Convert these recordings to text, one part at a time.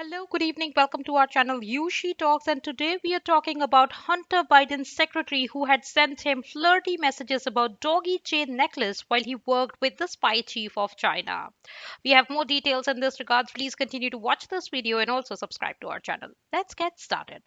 Hello, good evening. Welcome to our channel Yushi Talks. And today we are talking about Hunter Biden's secretary who had sent him flirty messages about doggy chain necklace while he worked with the spy chief of China. We have more details in this regard. Please continue to watch this video and also subscribe to our channel. Let's get started.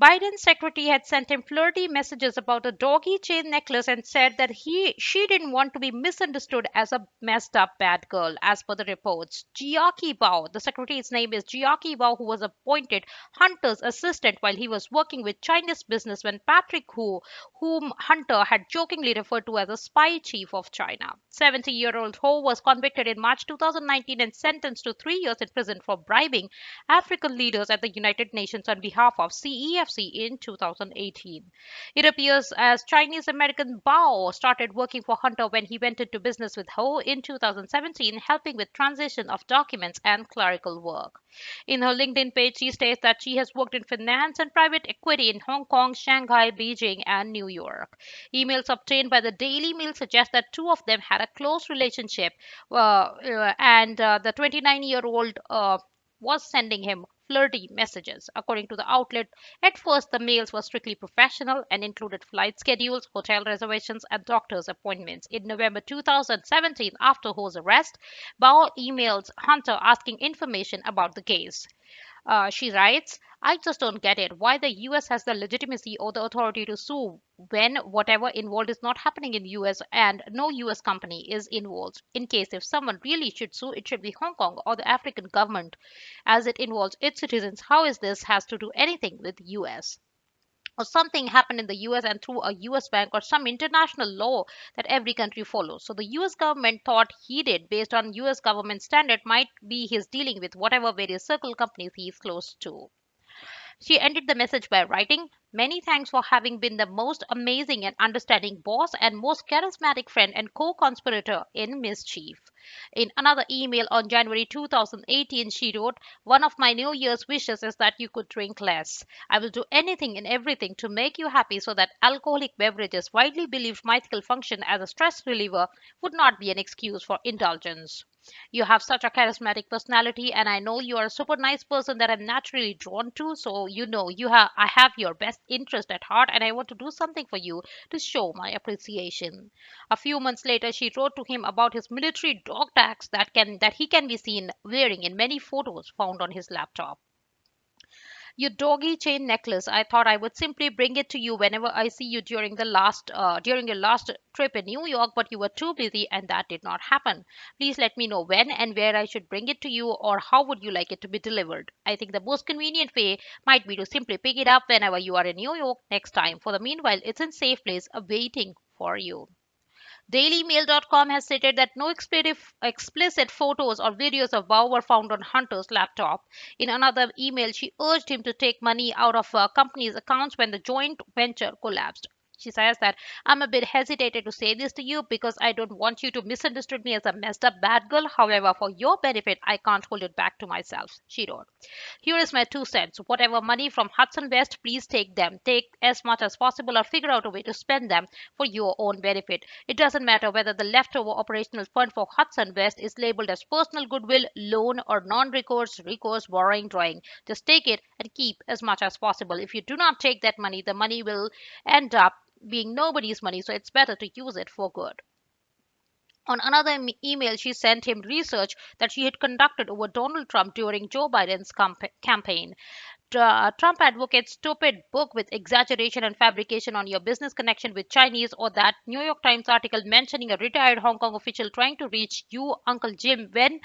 Biden's secretary had sent him flirty messages about a doggy chain necklace and said that she didn't want to be misunderstood as a messed up bad girl, as per the reports. JiaQi Bao, the secretary's name is JiaQi Bao, who was appointed Hunter's assistant while he was working with Chinese businessman Patrick Hu, whom Hunter had jokingly referred to as a spy chief of China. 70-year-old Ho was convicted in March 2019 and sentenced to 3 years in prison for bribing African leaders at the United Nations on behalf of CEFC in 2018. It appears as Chinese American Bao started working for Hunter when he went into business with Ho in 2017, helping with transition of documents and clerical work. In her LinkedIn page, she states that she has worked in finance and private equity in Hong Kong, Shanghai, Beijing, and New York. Emails obtained by the Daily Mail suggest that two of them had a close relationship, and the 29-year-old was sending him flirty messages. According to the outlet, at first the mails were strictly professional and included flight schedules, hotel reservations, and doctor's appointments. In November 2017, after Ho's arrest, Bao emailed Hunter asking information about the case. She writes, I just don't get it. Why the US has the legitimacy or the authority to sue when whatever involved is not happening in US and no US company is involved. In case if someone really should sue, it should be Hong Kong or the African government as it involves its citizens. How is this has to do anything with US? Or something happened in the US and through a US bank or some international law that every country follows. So the US government thought he did based on US government standard might be his dealing with whatever various circle companies he is close to. She ended the message by writing, Many thanks for having been the most amazing and understanding boss and most charismatic friend and co conspirator in mischief. In another email on January 2018, she wrote, One of my New Year's wishes is that you could drink less. I will do anything and everything to make you happy so that alcoholic beverages, widely believed might function as a stress reliever, would not be an excuse for indulgence. You have such a charismatic personality, and I know you are a super nice person that I'm naturally drawn to. So I have your best interest at heart, and I want to do something for you to show my appreciation. A few months later, she wrote to him about his military dog tags that he can be seen wearing in many photos found on his laptop. Your doggy chain necklace. I thought I would simply bring it to you whenever I see you during your last trip in New York, but you were too busy and that did not happen. Please let me know when and where I should bring it to you, or how would you like it to be delivered. I think the most convenient way might be to simply pick it up whenever you are in New York next time. For the meanwhile, it's in safe place awaiting for you. DailyMail.com has stated that no explicit photos or videos of Bao were found on Hunter's laptop. In another email, she urged him to take money out of company's accounts when the joint venture collapsed. She says that I'm a bit hesitated to say this to you because I don't want you to misunderstand me as a messed up bad girl. However, for your benefit, I can't hold it back to myself, she wrote. Here is my 2 cents. Whatever money from Hudson West, please take them. Take as much as possible or figure out a way to spend them for your own benefit. It doesn't matter whether the leftover operational fund for Hudson West is labeled as personal goodwill, loan, or recourse borrowing drawing. Just take it and keep as much as possible. If you do not take that money, the money will end up being nobody's money, so it's better to use it for good. On another email, she sent him research that she had conducted over Donald Trump during Joe Biden's campaign. Trump advocates stupid book with exaggeration and fabrication on your business connection with Chinese, or that New York Times article mentioning a retired Hong Kong official trying to reach you, Uncle Jim, when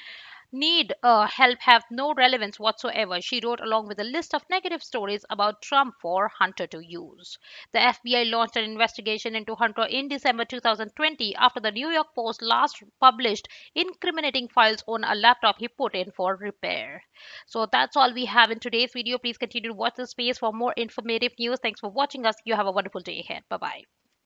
need help have no relevance whatsoever, she wrote, along with a list of negative stories about Trump for Hunter to use. The FBI launched an investigation into Hunter in December 2020 after the New York Post last published incriminating files on a laptop he put in for repair. So that's all we have in today's video. Please continue to watch this space for more informative news. Thanks for watching us. You have a wonderful day ahead. Bye bye.